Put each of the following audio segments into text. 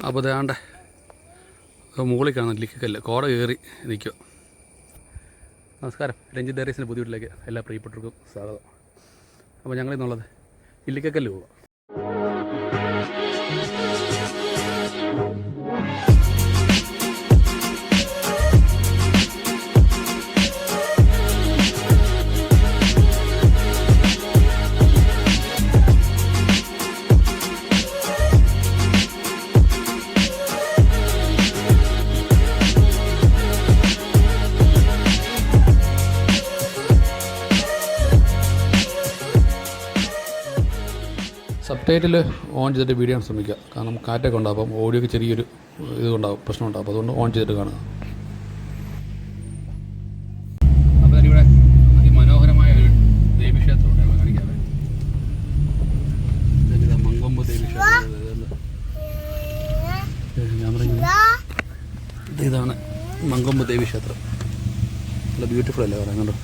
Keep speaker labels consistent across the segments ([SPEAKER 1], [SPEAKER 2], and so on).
[SPEAKER 1] അപ്പോൾ അതാണ്ട് മുകളിൽ കാണുന്ന ഇല്ലിക്കല്ല് കോട കയറി നിൽക്കുക. നമസ്കാരം, രഞ്ജിത്ത് ഡയറീസിൻ്റെ പുതിയ വീട്ടിലേക്ക് എല്ലാ പ്രിയപ്പെട്ടവർക്കും സ്വാഗതം. അപ്പോൾ ഞങ്ങളിന്നുള്ളത് ഇല്ലിക്കല്ല് പോവുക. സബ്ടൈറ്റിൽ ഓൺ ചെയ്തിട്ട് വീഡിയോ ചെയ്യാൻ ശ്രമിക്കുക. കാരണം കാറ്റൊക്കെ ഉണ്ടാകും, അപ്പം ഓഡിയോക്ക് ചെറിയൊരു ഇതുണ്ടാവും, പ്രശ്നമുണ്ടാകും. അപ്പോൾ അതുകൊണ്ട് ഓൺ ചെയ്തിട്ട് കാണുക. അപ്പോൾ ഇവിടെ അതിമനോഹരമായ ഒരു ദേവീക്ഷേത്രമുണ്ട്, ഞങ്ങൾ കാണിക്കാതെ. മങ്കൊമ്പ് ദേവീക്ഷേത്രം. ഞാൻ പറയുന്നത് ഇതാണ് മങ്കൊമ്പ് ദേവീക്ഷേത്രം. നല്ല ബ്യൂട്ടിഫുൾ അല്ലേ പറയാം. കണ്ടോ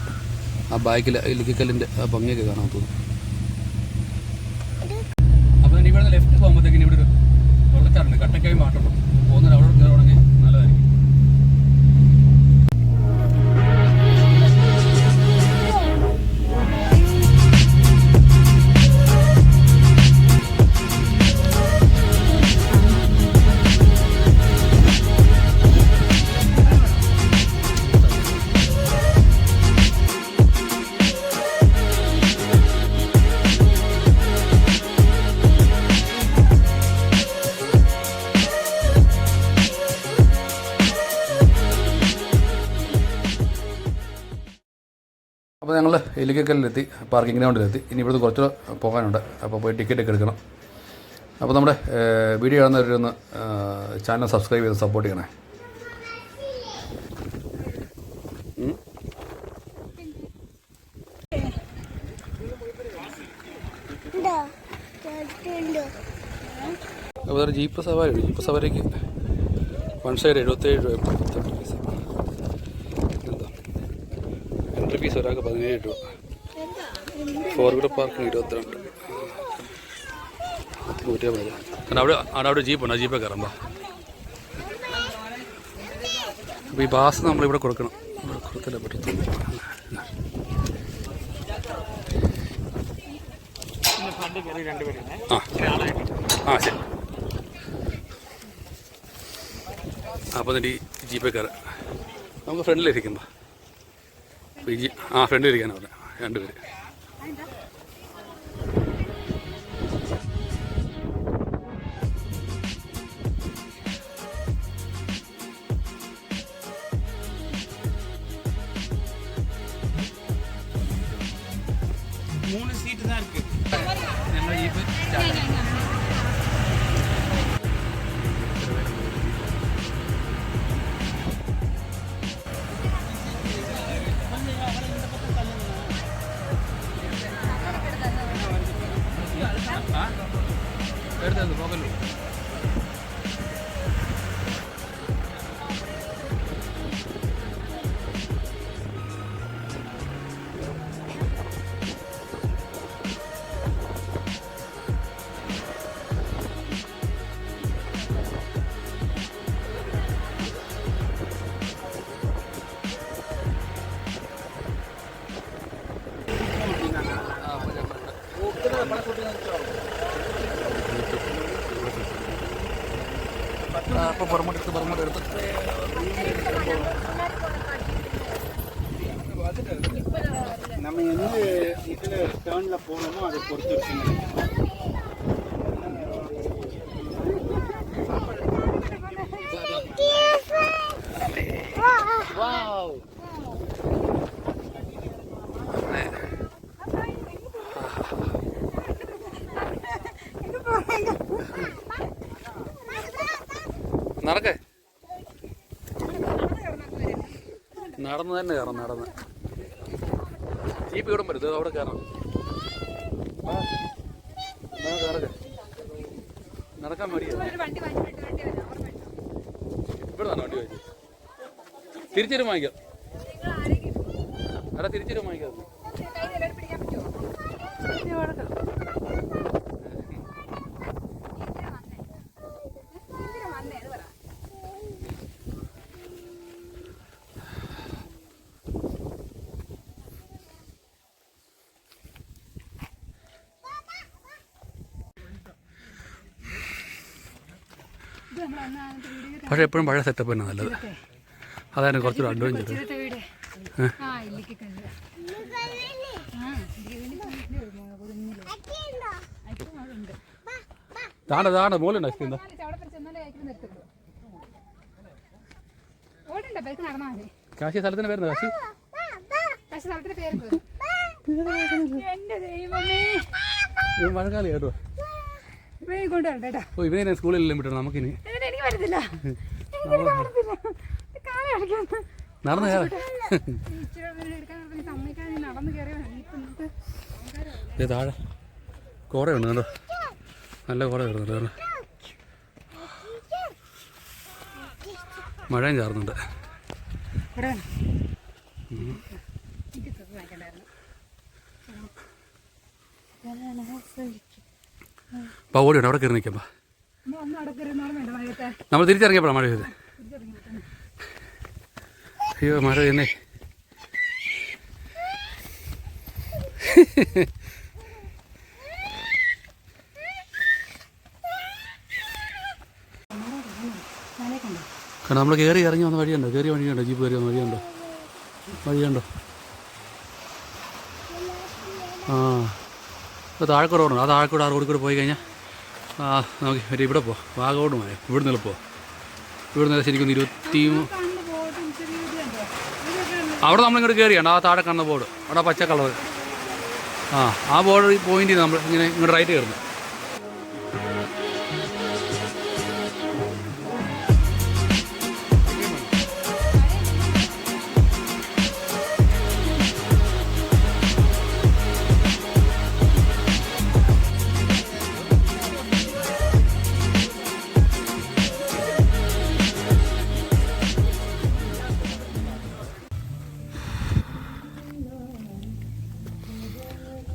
[SPEAKER 1] ആ ബാക്കിൽ ഇല്ലിക്കല്ലിൻ്റെ ആ ഭംഗിയൊക്കെ കാണാൻ തോന്നുന്നു. ഇവിടെ ലെഫ്റ്റ് പോകുമ്പോഴത്തേക്കിന് ഇവിടെ ഒരു വെള്ളച്ചാറുണ്ട്, കട്ടക്കായി മാറ്റം പോകുന്നത്. അവിടെ കയറുവാണെങ്കിൽ നല്ലതായിരിക്കും. അപ്പോൾ ഞങ്ങൾ ഇല്ലിക്കല്ലിലെത്തി, പാർക്കിംഗ് ഗ്രൗണ്ടിലെത്തി. ഇനി ഇവിടുന്ന് കുറച്ച് പോകാനുണ്ട്. അപ്പോൾ പോയി ടിക്കറ്റൊക്കെ എടുക്കണം. അപ്പോൾ നമ്മുടെ വീഡിയോ കാണുന്നവരൊന്ന് ചാനൽ സബ്സ്ക്രൈബ് ചെയ്ത് സപ്പോർട്ട് ചെയ്യണേ. അപ്പോൾ ജീപ്പ് സവാരിക്ക് വൺ സൈഡ് 77 രൂപ. എൻട്രി ഫീസ് ഒരാൾക്ക് 17 രൂപ. 4 വീലർ പാർക്കിംഗ് 22. 150. കാരണം അവിടെ ജീപ്പുണ്ട്, ആ ജീപ്പേ കയറാം. അപ്പോൾ ഈ പാസ് നമ്മളിവിടെ കൊടുക്കണം. ഇവിടെ കൊടുത്തില്ല പറ്റത്തുള്ളൂ. ആ ശരി. അപ്പോൾ എന്നിട്ട് ഈ ജീപ്പേ കയറാം. നമുക്ക് ഫ്രണ്ടിലിരിക്കുമ്പോൾ ഫ്രണ്ടിൽ ഇരിക്കാനാണ് പറഞ്ഞത്. 2 പേര്.
[SPEAKER 2] மூணு சீட்டு தான் இருக்கு.
[SPEAKER 1] ഞങ്ങൾ ജീപ്പ് എടുത്തത് പോകല്ലോ. അപ്പോൾ പുറമോട്ട് എടുത്ത്
[SPEAKER 2] நம்ம எந்த இதில் டேர்னில் போகணுமோ அதை பொறுத்து இருக்குங்க.
[SPEAKER 1] നടക്കേ നടന്ന് തന്നെ കയറാം. നടന്ന് ജീപ്പ് ഇവിടം വരും, അവിടെ കയറാം. നടക്കാൻ മടിയാ. ഇവിടെ തന്നെ വണ്ടി വാങ്ങിച്ചു. തിരിച്ചരും വാങ്ങിക്കാം. അവിടെ തിരിച്ചരും വാങ്ങിക്കാം. പക്ഷേ എപ്പോഴും പഴയ സെറ്റപ്പ് തന്നെ നല്ലത്. അതായിരുന്നു കുറച്ചുകൂടെ അഡ്വഞ്ചർ. താണ്ട താണ്ട മോലുണ്ടോ ഐസ്ക്രീം? കാശി സ്ഥലത്തിന്റെ പേരുണ്ടോ? കാശി മഴക്കാലം കേട്ടോ. ഓ ഇവനെ സ്കൂളിലെല്ലാം വിട്ടോ നമുക്കിനി നടന്നു കയറാം. താഴെ കോടയുണ്ട് കേട്ടോ, നല്ല കോട കയറുന്നുണ്ട് കാരണം മഴയും ചാറുന്നുണ്ട്. അപ്പോൾ ഓടിയുണ്ട് അവിടെ കയറി നിൽക്കാം. നമ്മൾ തിരിച്ചിറങ്ങിയപ്പോഴാണ് മഴ പെയ്തത്. അയ്യോ മഴ പെയ്യുന്നേ. കാരണം നമ്മൾ കയറി ഇറങ്ങി വന്ന വഴിയുണ്ടോ, കയറിയ വഴിയുണ്ടോ, ജീപ്പ് കയറി വന്ന വഴിയുണ്ടോ? ആ ഇപ്പോൾ താഴെക്കൂടെ ഓടണം. ആ താഴെക്കൂടെ ആ റോഡിൽ കൂടെ പോയി കഴിഞ്ഞാൽ നമുക്ക് മറ്റേ ഇവിടെ പോവാം, വാഗോട് മഴ. ഇവിടെ നിന്ന് പോവാം. ഇവിടെ നിന്ന് ശരിക്കും 23 അവിടെ നമ്മളിങ്ങോട്ട് കയറിയാണ്. ആ താഴെ കാണുന്ന ബോർഡ്, അവിടെ പച്ച കളർ, ആ ബോർഡ് പോയിന്റ് നമ്മൾ ഇങ്ങനെ ഇങ്ങോട്ട് റൈറ്റ് കയറുന്നു.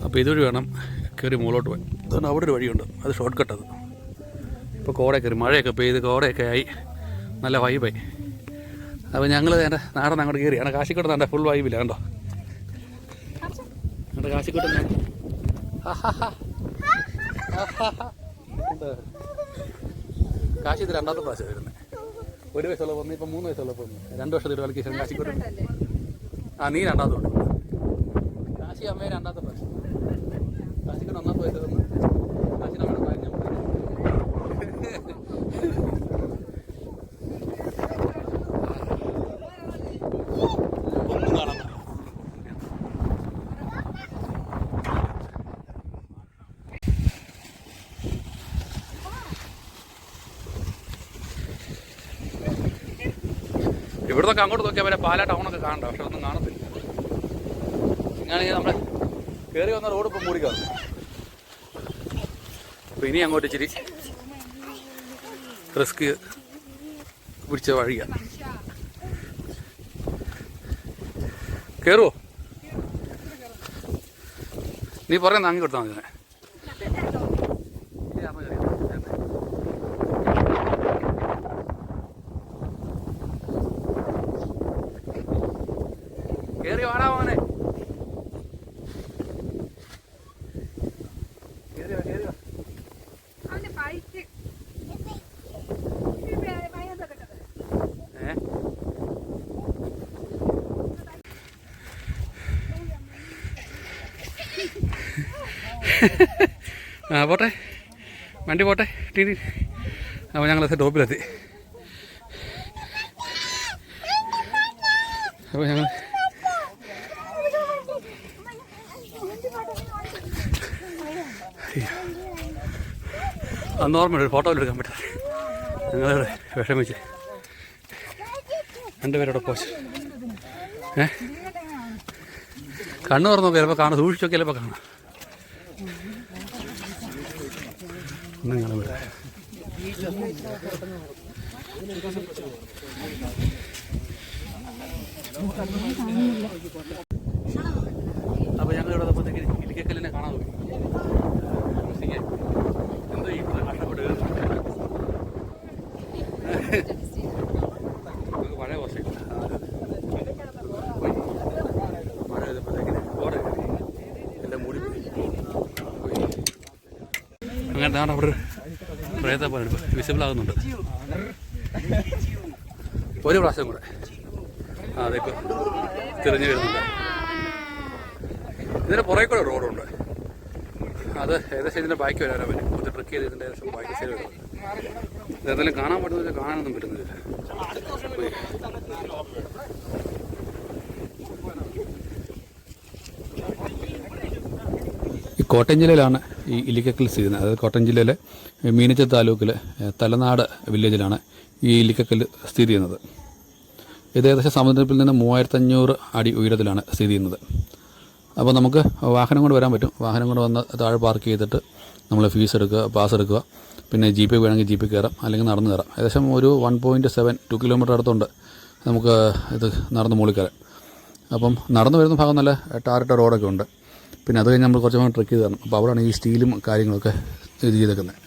[SPEAKER 1] അപ്പോൾ ഇതൊരു വേണം കയറി മുകളിലോട്ട് പോയി. അതുകൊണ്ട് അവിടെ ഒരു വഴിയുണ്ട്, അത് ഷോർട്ട് കട്ടത്. ഇപ്പോൾ കോടയൊക്കെ കയറി, മഴയൊക്കെ പെയ്ത് കോടയൊക്കെ ആയി, നല്ല വൈബായി. അപ്പോൾ ഞങ്ങൾ എൻ്റെ നാടൻ അങ്ങോട്ട് കയറി. ആണ് കാശിക്കോട്ട് നല്ല ഫുൾ വൈബില്ല കണ്ടോ. എൻ്റെ കാശിക്കോട്ട് കാശി ഇത് 2ാമത്തെ പ്രാവശ്യം വരുന്നത്. 1 വയസ്സുള്ള പോകുന്നത്, ഇപ്പം 3 വയസ്സുള്ള പോകുന്നത്. 2 വർഷത്തിൽ കളിക്കാൻ കാശിക്കോട്ട്. നീ 2ാമത്തെ കൊണ്ട് കാശി അമ്മയെ 2ാമത്തെ പ്രാവശ്യം. കാശിക്കോട്ട് 1ാമത്തെ വയസ്സ് തന്നു. കാശിനെ അവിടെ പറഞ്ഞു ഒന്നും കാണാൻ. ഇവിടുന്നൊക്കെ അങ്ങോട്ട് നോക്കിയാൽ വരെ പാലാ ടൗണൊക്കെ കാണണ്ട, പക്ഷെ ഒന്നും കാണത്തില്ല. ഇങ്ങനെയാണെങ്കിൽ നമ്മൾ കയറി വന്ന റോഡ് ഇപ്പം മൂടി കാണും. അപ്പോൾ ഇനി അങ്ങോട്ട് ഇച്ചിരി റിസ്ക് പിടിച്ച വഴിയാണ്. കയറുമോ? നീ പറയുന്ന അങ്ങ് കൊടുത്താൽ മതി. കയറി വാടാ മോനെ, കയറി വാ, കയറി വാ. പോട്ടെ, വണ്ടി പോട്ടെ. ടീ അപ്പോൾ ഞങ്ങൾ ടോപ്പിലെത്തി. അപ്പോൾ ഞങ്ങൾ അന്ന് ഓർമ്മയുണ്ട്, ഒരു ഫോട്ടോ എടുക്കാൻ പറ്റില്ല. ഞങ്ങളിവിടെ വിഷമിച്ച് 2 പേരോടെ പോച്ച്. കണ്ണ് തുറന്നോ ചിലപ്പോൾ കാണാം, സൂക്ഷിച്ചൊക്കെ ചിലപ്പോൾ കാണാം. ഞങ്ങളിവിടെ അപ്പോൾ ഞങ്ങളിവിടെ വന്നപ്പോഴത്തേക്ക് ഇരിക്കക്കല്ലിനെ കാണാൻ പോയി. എന്തോ ഈ കഷ്ടപ്പെട്ട് നമുക്ക് പഴയ വർഷമില്ല. മഴ പെയ്തപ്പോഴത്തേക്കിന് കോട എല്ലാം മൂടി അങ്ങനെ അവിടെ പ്രേത പോലെ വിസിബിൾ ആകുന്നുണ്ട്. ഒരു പ്രാവശ്യം കൂടെ അതിപ്പോൾ തിരിഞ്ഞു വരുന്നുണ്ട്. ഇതിൻ്റെ പുറകെ കൂടെ റോഡുണ്ട്. അത് ഏകദേശം ഇതിൻ്റെ ബാക്കി വരാൻ പറ്റും. കുറച്ച് ട്രക്ക് ചെയ്ത് ഇതിൻ്റെ ഏകദേശം ബാക്കി സൈഡ് വരുന്നത്. ഇതെന്തെങ്കിലും കാണാൻ പറ്റുന്നില്ല, കാണാനൊന്നും പറ്റുന്നില്ല. ഈ കോട്ടയം ജില്ലയിലാണ് ഈ ഇല്ലിക്കക്കൽ സ്ഥിതി ചെയ്യുന്നത്. അതായത് കോട്ടയം ജില്ലയിലെ മീനച്ചിൽ താലൂക്കിലെ തലനാട് വില്ലേജിലാണ് ഈ ഇല്ലിക്കക്കൽ സ്ഥിതി ചെയ്യുന്നത്. ഇത് ഏകദേശം സമുദ്രത്തിൽ നിന്ന് 3500 അടി ഉയരത്തിലാണ് സ്ഥിതി ചെയ്യുന്നത്. അപ്പോൾ നമുക്ക് വാഹനം കൊണ്ട് വരാൻ പറ്റും. വാഹനം കൊണ്ട് വന്ന് താഴെ പാർക്ക് ചെയ്തിട്ട് നമ്മൾ ഫീസ് എടുക്കുക, പാസ് എടുക്കുക. പിന്നെ ജീപ്പ് വേണമെങ്കിൽ ജീപ്പിൽ കയറാം, അല്ലെങ്കിൽ നടന്ന് കയറാം. ഏകദേശം ഒരു 1.72 കിലോമീറ്റർ അടുത്തുണ്ട് നമുക്ക് ഇത് നടന്ന് മുകളിൽ കയറാൻ. അപ്പം നടന്നു വരുന്ന ഭാഗം നല്ല ടാറിട്ട റോഡൊക്കെ ഉണ്ട്. പിന്നെ അത് കഴിഞ്ഞ് നമ്മൾ കുറച്ച് ഭാഗം ട്രെക്ക് ചെയ്ത് തരണം. അപ്പോൾ അവിടെയാണ് ഈ സ്റ്റീലും കാര്യങ്ങളൊക്കെ ഇത് ചെയ്തേക്കുന്നത്.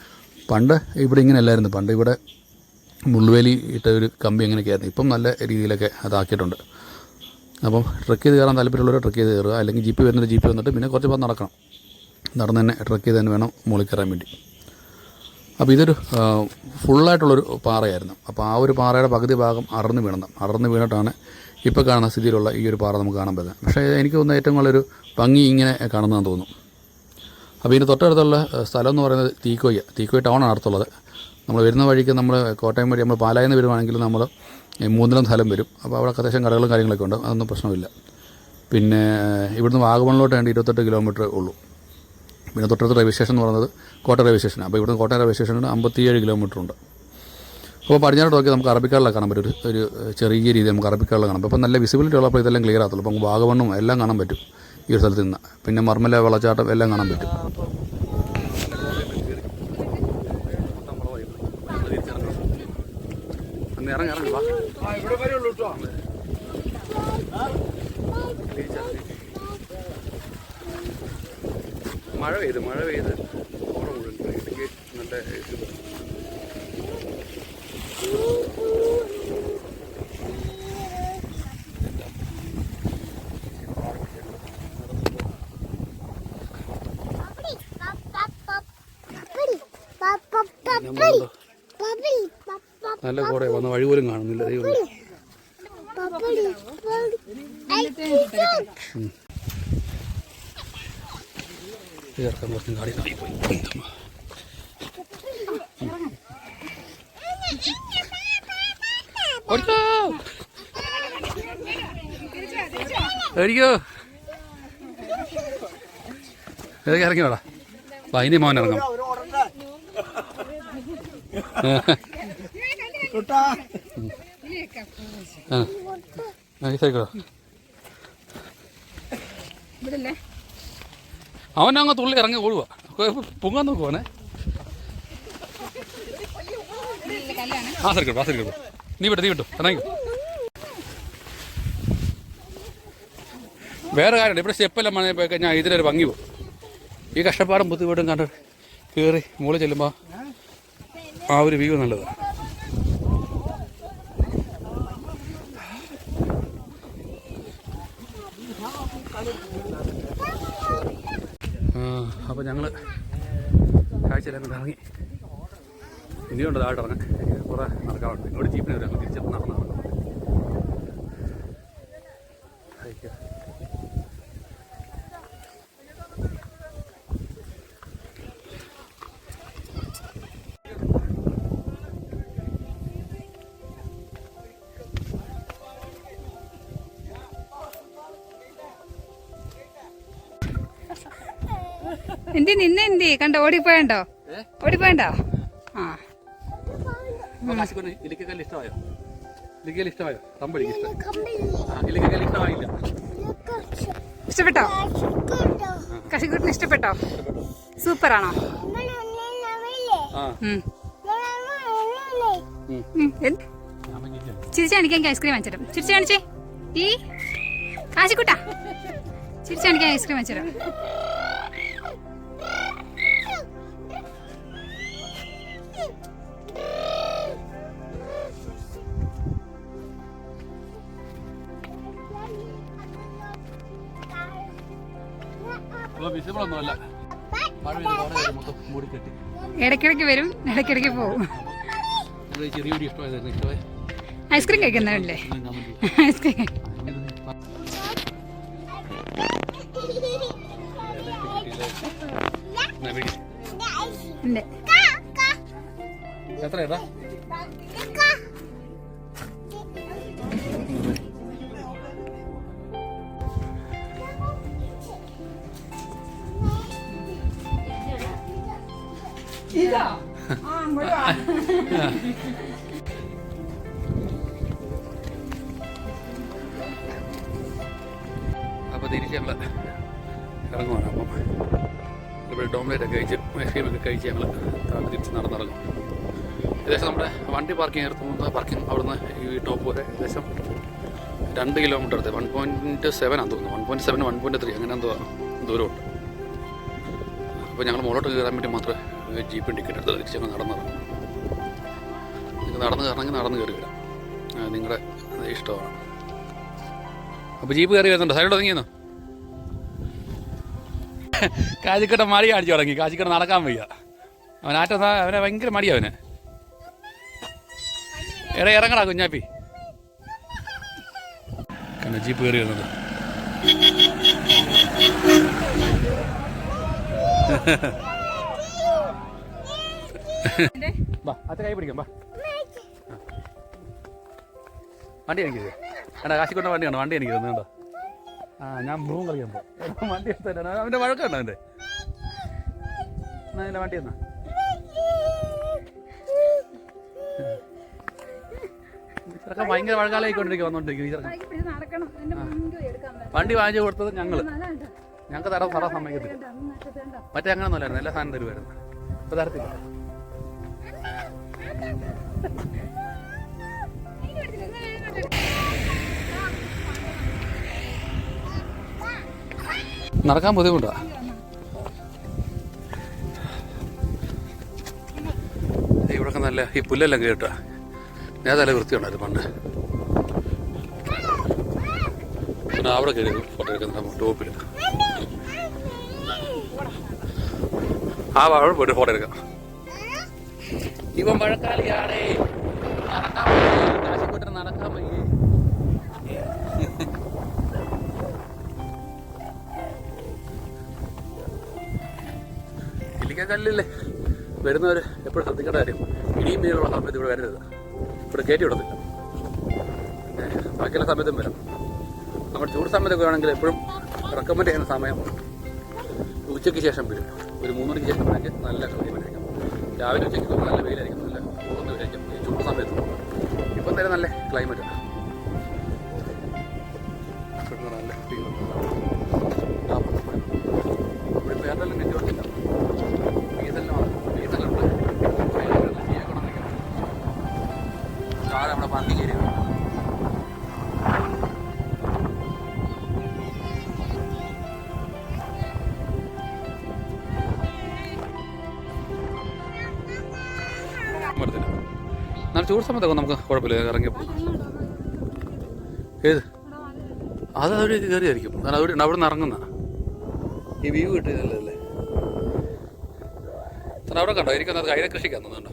[SPEAKER 1] പണ്ട് ഇവിടെ ഇങ്ങനെ അല്ലായിരുന്നു. പണ്ട് ഇവിടെ മുള്ളുവേലി ഇട്ട ഒരു കമ്പി അങ്ങനെയൊക്കെ ആയിരുന്നു. ഇപ്പം നല്ല രീതിയിലൊക്കെ അതാക്കിയിട്ടുണ്ട്. അപ്പം ട്രെക്ക് ചെയ്ത് കയറാൻ താല്പര്യമുള്ളവർ ട്രെക്ക് ചെയ്ത് കയറുക, അല്ലെങ്കിൽ ജീപ്പ് വരുന്നത് ജീപ്പ് വന്നിട്ട് പിന്നെ കുറച്ച് ഭാഗം നടക്കണം. നടന്ന് തന്നെ ട്രെക്ക് ചെയ്ത് തന്നെ വേണം മുകളിൽ കയറാൻ വേണ്ടി. അപ്പോൾ ഇതൊരു ഫുള്ളായിട്ടുള്ളൊരു പാറയായിരുന്നു. അപ്പോൾ ആ ഒരു പാറയുടെ പകുതി ഭാഗം അടർന്ന് വീണിട്ടാണ് ഇപ്പോൾ കാണുന്ന സ്ഥിതിയിലുള്ള ഈ ഒരു പാറ നമുക്ക് കാണാൻ പറ്റുന്നത്. പക്ഷേ എനിക്ക് തോന്നുന്ന ഏറ്റവും നല്ലൊരു ഭംഗി ഇങ്ങനെ കാണുന്നതെന്ന് തോന്നുന്നു. അപ്പോൾ ഇതിൻ്റെ തൊട്ടടുത്തുള്ള സ്ഥലം എന്ന് പറയുന്നത് തീക്കോയി ടൗണാണ് അടുത്തുള്ളത്. നമ്മൾ വരുന്ന വഴിക്ക് നമ്മൾ കോട്ടയം വഴി നമ്മൾ പാലായിൽ നിന്ന് വരുവാണെങ്കിൽ നമ്മൾ 3 സ്ഥലം വരും. അപ്പോൾ അവിടെ അത്യാവശ്യം കടകളും കാര്യങ്ങളൊക്കെ ഉണ്ട്. അതൊന്നും പ്രശ്നമില്ല. പിന്നെ ഇവിടുന്ന് വാഗമണിലോട്ട് വേണ്ടി 28 കിലോമീറ്റർ ഉള്ളൂ. പിന്നെ തൊട്ടടുത്ത റെയിൽവേ സ്റ്റേഷൻ എന്ന് പറയുന്നത് കോട്ടയം റെയിൽവേ സ്റ്റേഷനാണ്. അപ്പോൾ ഇവിടുന്ന് കോട്ടയം റെയിൽവേ സ്റ്റേഷനിൽ 57 കിലോമീറ്റർ ഉണ്ട്. അപ്പോൾ പടിഞ്ഞാറോട്ട് നോക്കി നമുക്ക് അറബിക്കടലൊക്കെ കാണാൻ പറ്റും. ഒരു ചെറിയ രീതി നമുക്ക് അറബിക്കടൽ കാണാം. അപ്പോൾ നല്ല വിസിബിലിറ്റി ഉള്ളപ്പോൾ ഇതെല്ലാം ക്ലിയർ ആകത്തുള്ളൂ. അപ്പോൾ വാഗമണ്ണും എല്ലാം കാണാൻ പറ്റും ഈ ഒരു സ്ഥലത്ത് നിന്ന്. പിന്നെ മർമല വെള്ളച്ചാട്ടം എല്ലാം കാണാൻ പറ്റും. മഴ പെയ്ത് ഓണം മുഴുവൻ നല്ല നല്ല കൂടെ വന്ന വഴി പോലും കാണുന്നില്ല. ചേർക്കാൻ കുറച്ചും കാടി പോയി. അടിക്കോ ഏതൊക്കെ ഇറങ്ങി വേടാ. അപ്പം അതിൻ്റെ മോൻ ഇറങ്ങാം. അവനങ്ങ് തുള്ളി ഇറങ്ങി ഓടുക. പൊങ്ങാൻ നോക്കുവാണേ. ആസരിക്കട്ടോ നീ വിട്ടു ഇറങ്ങി. വേറെ കാര്യമുണ്ട്. ഇവിടെ സ്റ്റെപ്പെല്ലാം മഴ പോയി കഴിഞ്ഞാൽ ഇതിലൊരു ഭംഗി പോകും. ഈ കഷ്ടപ്പാടും ബുദ്ധിമുട്ടും കണ്ട് കയറി മുകളിൽ ചെല്ലുമ്പോൾ ആ ഒരു വ്യൂ നല്ലത്. അപ്പോൾ ഞങ്ങൾ കാഴ്ചയിലേക്ക് ഇറങ്ങി. ഇനിയുണ്ട് താഴെ ഇറങ്ങാൻ. കുറേ നടക്കാറുണ്ട്. ഇവിടെ ജീപ്പിന് വരാം. തിരിച്ച് നടന്നു.
[SPEAKER 3] എന്തി കണ്ടോ? ഓടിപ്പോയണ്ടോ? ആ
[SPEAKER 1] ഇല്ലിക്കൽ ഇഷ്ടമായോ? തമ്പടിക്ക് ഇല്ലിക്കൽ ഇഷ്ടമായില്ല.
[SPEAKER 3] ഇഷ്ടപ്പെട്ടോ? കശിക്കൂട്ടിന് ഇഷ്ടപ്പെട്ടോ? സൂപ്പറാണോ? ചിരിച്ചു കാണിക്കാൻ ഐസ്ക്രീം വാങ്ങിച്ചിടും. ചിരിച്ചു കാണിച്ചേ. ഈ കാശിക്കൂട്ടാ ചിരിച്ചു കാണിക്കാൻ ഐസ്ക്രീം വാങ്ങിച്ചിടും.
[SPEAKER 1] വിസിബിളൊന്നുമല്ല. മഴ പെയ്ത് കോട മൊത്തം മൂടി കെട്ടി.
[SPEAKER 3] ഇടയ്ക്കിടയ്ക്ക് വരും, ഇടയ്ക്കിടയ്ക്ക് പോകും.
[SPEAKER 1] നിങ്ങൾ ചെറിയ വീഡിയോ ഇഷ്ടമായിരുന്നു. ഇഷ്ടമായി
[SPEAKER 3] ഐസ്ക്രീം കഴിക്കുന്നുണ്ടല്ലേ? ഐസ്ക്രീം ഉണ്ട്.
[SPEAKER 1] എത്ര ഏതാ? അപ്പോൾ തിരിച്ച് ഞങ്ങൾ ഇറങ്ങുവാണ്. അപ്പം ഇവിടെ ഡോമിനേറ്റൊക്കെ കഴിച്ച് ഐസ്ക്രീമൊക്കെ കഴിച്ച് ഞങ്ങൾ താഴെ തിരിച്ച് നടന്നിറങ്ങും. ഏകദേശം നമ്മുടെ വണ്ടി പാർക്കിംഗ് എടുത്തുകൊണ്ട് പാർക്കിംഗ് അവിടുന്ന് ഈ ടോപ്പ് വരെ ഏകദേശം 2 കിലോമീറ്റർ അടുത്ത് 1.7 ആണെന്ന് തോന്നുന്നു. 1.7 1.3 അങ്ങനെ എന്തോ ദൂരമുണ്ട്. അപ്പോൾ ഞങ്ങൾ മുകളോട്ട് കയറാൻ വേണ്ടി മാത്രമേ ജീപ്പിന് ടിക്കറ്റ് എടുത്ത് തിരിച്ചങ്ങ് നടന്നിറങ്ങും. നിങ്ങൾ നടന്ന് കയറണമെങ്കിൽ നടന്ന് കയറി വരാം, നിങ്ങളുടെ ഇഷ്ടമാണ്. അപ്പോൾ ജീപ്പ് കയറി വരുന്നുണ്ട്. സൈഡ് തുടങ്ങിയെന്നോ? കാജിക്കട്ട മടി കാണിച്ചു തുടങ്ങി. കാജിക്കട്ട നടക്കാൻ വയ്യ. അവനെ ഭയങ്കര മടിയാ അവന്. ഇറങ്ങടാ കുഞ്ഞാപ്പി. കണ്ട ജീപ്പ് കയറി വരുന്നത്. ബാ അച്ഛ കൈ പിടിക്കാം. ബാ വണ്ടി എനിക്കിത് വേണ്ട. കാശിക്കൊണ്ട വണ്ടിയാണ്. വണ്ടി എനിക്ക് തന്നുണ്ടോ? ഞാൻ ബ്രൂം കളിക്കാൻ പോകും. വണ്ടി എടുത്തന്നെ അവൻ്റെ വഴക്കുണ്ടോ അവൻ്റെ? എന്നാ വണ്ടി എന്നാ ചെറുക്കം ഭയങ്കര വഴക്കാലായിക്കൊണ്ടിരിക്കുക വന്നോണ്ടിരിക്കും. വണ്ടി വാങ്ങിച്ചു കൊടുത്തത് ഞങ്ങൾക്ക് തരാൻ സമ്മതിക്കത്തില്ല. മറ്റേ അങ്ങനെ ഒന്നുമല്ലായിരുന്നു, എല്ലാ സാധനം തരുമായിരുന്നു. ഇപ്പൊ തരത്തില്ല. നടക്കാൻ ബുദ്ധിമുട്ടാ. ഇവിടൊക്കെ നല്ല ഈ പുല്ലെല്ലാം കേട്ടാ. ഞാൻ തല വൃത്തിയുണ്ടായിരുന്നു പണ്ട്. പിന്നെ അവിടെ കയറി ഫോട്ടോ എടുക്കുന്ന ടോപ്പിൽ അവിടെ പോയിട്ട് ഫോട്ടോ എടുക്കാം. ഇവൻ മഴക്കാലിയാണേ, നടക്കാൻ കാശിക്കോട്ടിന് നടക്കാൻ വയ്യേ. ഇല്ലിക്കാൻ കല്ലില്ലേ വരുന്നവർ എപ്പോഴും ശ്രദ്ധിക്കേണ്ട കാര്യം, ഇനിയും മീനുള്ള സമയത്ത് ഇവിടെ വരരുത്. ഇവിടെ കയറ്റി വിടത്തില്ല. പിന്നെ ബാക്കിയുള്ള സമയത്തും വരാം. നമ്മൾ ചൂട് സമയത്തൊക്കെ വേണമെങ്കിൽ എപ്പോഴും റെക്കമെൻഡ് ചെയ്യുന്ന സമയം ഉച്ചയ്ക്ക് ശേഷം വരും. ഒരു 3 മണിക്ക് ശേഷം വേണമെങ്കിൽ നല്ല ക്ലൈമറ്റായിരിക്കും. രാവിലെ ഉച്ചയ്ക്ക് നല്ല വെയിലായിരിക്കും, നല്ല പോകുന്ന വെയിലായിരിക്കും ഈ ചൂട് സമയത്ത്. ഇപ്പം തന്നെ നല്ല ക്ലൈമറ്റാണ്. നല്ല ഇവിടെ വേറെല്ലാം നെറ്റ്വർക്കില്ല. ഡീസലുണ്ട്. താഴെ നമ്മുടെ പാർക്കിംഗ് ഏരിയ എടുത്തില്ല. എന്നാൽ ചൂട് സമയത്തൊക്കെ നമുക്ക് കുഴപ്പമില്ല, ഇറങ്ങിയപ്പോൾ. ഏത് അത് അവിടെ കയറിയായിരിക്കും. കാരണം അവിടെ നിന്ന് ഇറങ്ങുന്ന ഈ വ്യൂ കിട്ടിയതല്ലേ. എന്നാൽ അവിടെ കണ്ടോ ഇരിക്കുന്നത് കൈര കൃഷിക്കാൻ തോന്നുന്നുണ്ടോ?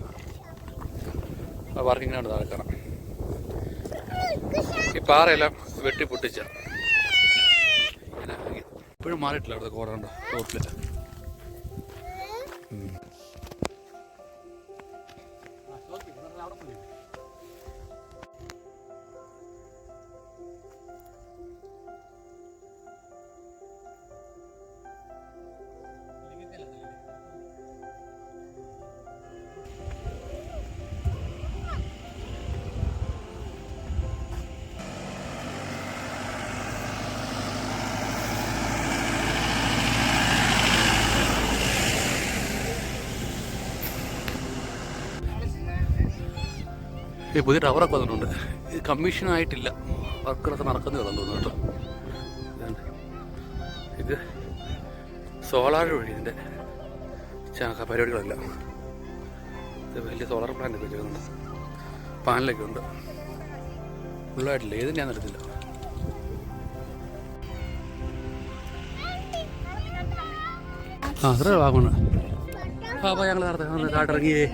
[SPEAKER 1] പാർക്കിങ്ങിനാണ് താഴെ കാണാം. ഈ പാറയെല്ലാം വെട്ടി പൊട്ടിച്ച ഇപ്പോഴും മാറിയിട്ടില്ല. അവിടുത്തെ കോട കണ്ടോ റോട്ടിൽ. ഈ പുതിയ ടവറൊക്കെ വന്നിട്ടുണ്ട്. ഇത് കമ്മീഷനായിട്ടില്ല, വർക്കുകളൊക്കെ നടക്കുന്നേ ഉള്ളൂ തോന്നുന്നു കേട്ടോ. ഇത് സോളാർ വഴി ഇതിൻ്റെ പരിപാടികളെല്ലാം. ഇത് വലിയ സോളാർ പ്ലാന്റ് ഒക്കെ ചെയ്യുന്നുണ്ട്, പാനലൊക്കെ ഉണ്ട്. ഫുള്ളായിട്ടില്ല, ഏതിൻ്റെ ഞാൻ എടുത്തില്ല. ആ അത്ര ഭാഗമാണ്. അപ്പോൾ ഞങ്ങൾ നടത്താൻ കാട്ടിറങ്ങിയേ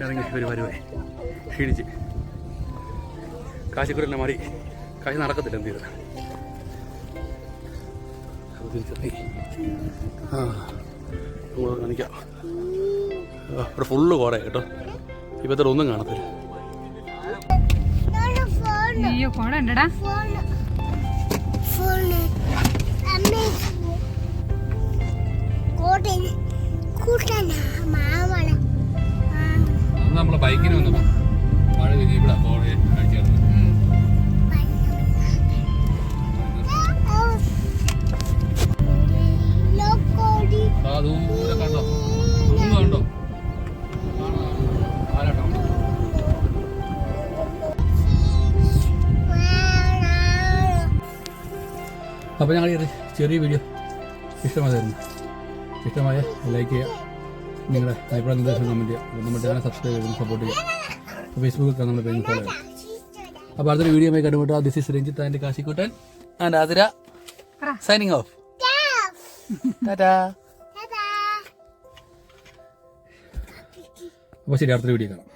[SPEAKER 1] ഇറങ്ങി ഒരു വരുവായി ക്ഷീണിച്ച് കാശിക്കൂടെ മാറി കാശ് നടക്കത്തില്ല എന്ത് ചെയ്തത്. അപ്പോൾ തിരിച്ചെത്തി ആ നമ്മൾ കാണിക്കാം. ഇവിടെ ഫുള്ള് കോടയാണ് കേട്ടോ. ഇപ്പത്തെ ഒന്നും കാണത്തില്ല.
[SPEAKER 3] അയ്യോ കോട ഉണ്ടടാ.
[SPEAKER 1] നമ്മളെ ബൈക്കിന് വന്നപ്പോൾ മഴ പെയ്ത് ഇവിടെ കോടയെ കാഴ്ചയാണ്. ആ ദൂരെ കണ്ടോ ഒന്നും കണ്ടോ ആരാട്ടോ. അപ്പോൾ ഞങ്ങൾ ഈ ചെറിയ വീഡിയോ ഇഷ്ടമായ ലൈക്ക് ചെയ്യുക, നിങ്ങളുടെ അഭിപ്രായ നിർദ്ദേശം കമൻറ്റ് ചെയ്യുക, നമ്മുടെ ചാനൽ സബ്സ്ക്രൈബ് ചെയ്ത് സപ്പോർട്ട് ചെയ്യുക. ഫേസ്ബുക്കിൽ നമ്മുടെ പേജ് ഫോളോ ചെയ്യുക. അപ്പോൾ അടുത്തൊരു വീഡിയോ ആയി കണ്ടുമുട്ടുക. This is Ranjith and Kashikuttan and Athira signing off. Tata. അപ്പോൾ ശരി, അടുത്തൊരു വീഡിയോ കാണാം.